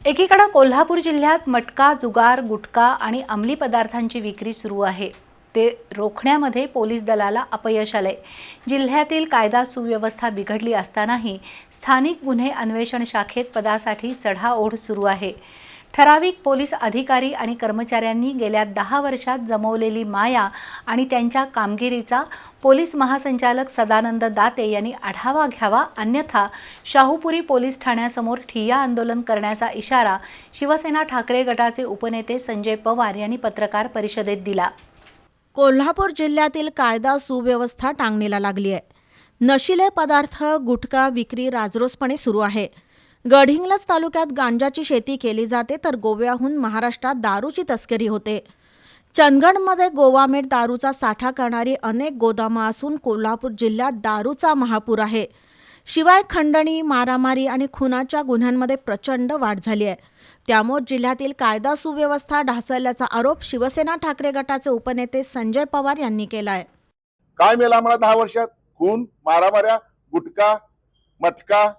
एकीकडे कोल्हापूर जिल्ह्यात मटका, जुगार, गुटखा आणि अंमली पदार्थांची विक्री सुरू आहे. ते रोखण्यामध्ये पोलीस दलाला अपयश आले. जिल्ह्यातील कायदा सुव्यवस्था बिघडली असतानाही स्थानिक गुन्हे अन्वेषण शाखेत पदासाठी चढाओढ सुरू आहे. ठराविक पोलीस अधिकारी आणि कर्मचाऱ्यांनी गेल्या 10 वर्षात जमवलेली माया आणि त्यांच्या कामगिरीचा पोलीस महासंचालक सदानंद दाते यांनी आढावा घ्यावा, अन्यथा शाहूपुरी पोलीस ठाण्यासमोर ठिय्या आंदोलन करण्याचा इशारा शिवसेना ठाकरे गटाचे उपनेते संजय पवार यांनी पत्रकार परिषदेत दिला. कोल्हापूर जिल्ह्यातील कायदा सुव्यवस्था टांगणीला लागली आहे. नशिले पदार्थ, गुटखा विक्री राजरोसपणे सुरू आहे. गडहिंग्लज तालुक्यात गांजाची शेती केली जाते, तर गोव्याहून महाराष्ट्रात दारूची तस्करी होते. चंदगडमध्ये गोवामेट दारूचा साठा करणारी अनेक गोदामं असून कोल्हापूर जिल्ह्यात दारूचा महापूर आहे. शिवाय खंडणी, मारामारी आणि खुनाच्या गुन्ह्यांमध्ये प्रचंड वाढ झाली आहे. त्यामुळे जिल्ह्यातील कायदा सुव्यवस्था ढासळल्याचा आरोप शिवसेना ठाकरे गटाचे उपनेते संजय पवार यांनी केला आहे. काय मेला आम्हाला 10 वर्षात? खून, मारामाऱ्या, गुटखा, मटका,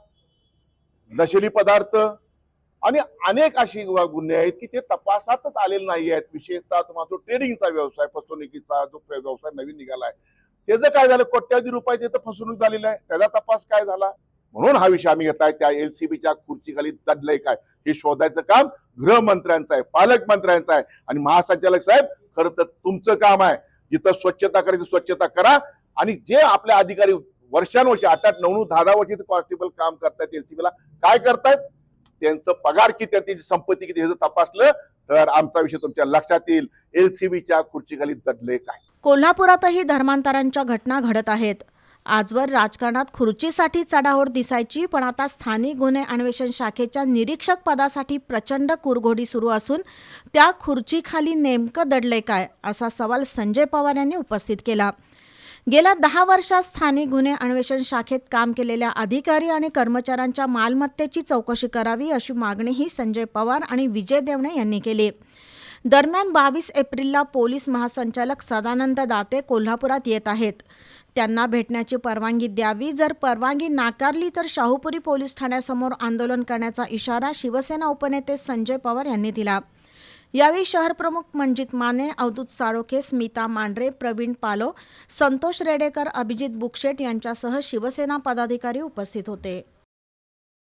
नशिली पदार्थ आणि अनेक अशी गुन्हे आहेत की ते तपासातच आलेले नाही आहेत. विशेषतः तुम्हाला जो ट्रेडिंगचा व्यवसाय, फसवणुकीचा जो व्यवसाय नवीन निघालाय, त्याचं काय झालं? कोट्यावधी रुपयाची इथं फसवणूक झालेली आहे. त्याचा तपास काय झाला? म्हणून हा विषय आम्ही घेतलाय. त्या एलसीबीच्या खुर्चीखाली दडलंय काय हे शोधायचं काम गृहमंत्र्यांचं आहे, पालकमंत्र्यांचं आहे आणि महासंचालक साहेब, खरं तर तुमचं काम आहे. जिथं स्वच्छता करायची स्वच्छता करा आणि जे आपले अधिकारी वर्षानुवर्ष 8-8, 9-9, 10-10 वर्ष कॉन्स्टेबल काम करतायत एलसीबीला, काय करतायत, त्यांचं पगार किती, त्यांची संपत्ती किती, हे जर तपासलं तर आमचा विषय तुमच्या लक्षात येईल. एलसीबीच्या खुर्चीखाली दडले काय? कोल्हापुरातही धर्मांतरांच्या घटना घडत आहेत. आजवर राजकारणात खुर्चीसाठी चढाओढ दिसायची, पण आता स्थानिक गुन्हे अन्वेषण शाखेच्या निरीक्षक पदासाठी प्रचंड कुरघोडी सुरू असून त्या खुर्चीखाली नेमकं दडलंय काय, असा सवाल संजय पवार यांनी उपस्थित केला. गेल्या 10 वर्षात स्थानिक गुन्हे अन्वेषण शाखेत काम केलेल्या अधिकारी आणि कर्मचाऱ्यांच्या मालमत्तेची चौकशी करावी, अशी मागणीही संजय पवार आणि विजय देवणे यांनी केली. दरम्यान 22 एप्रिलला पोलीस महासंचालक सदानंद दाते कोल्हापुरात येत आहेत. त्यांना भेटण्याची परवानगी द्यावी. जर परवानगी नाकारली तर शाहूपुरी पोलीस ठाण्यासमोर आंदोलन करण्याचा इशारा शिवसेना उपनेते संजय पवार यांनी दिला. यावेळी शहरप्रमुख मंजित माने, अवधूत साळोखे, स्मिता मांढरे, प्रवीण पालो, संतोष रेडेकर, अभिजित बुक्षेट यांच्यासह शिवसेना पदाधिकारी उपस्थित होते.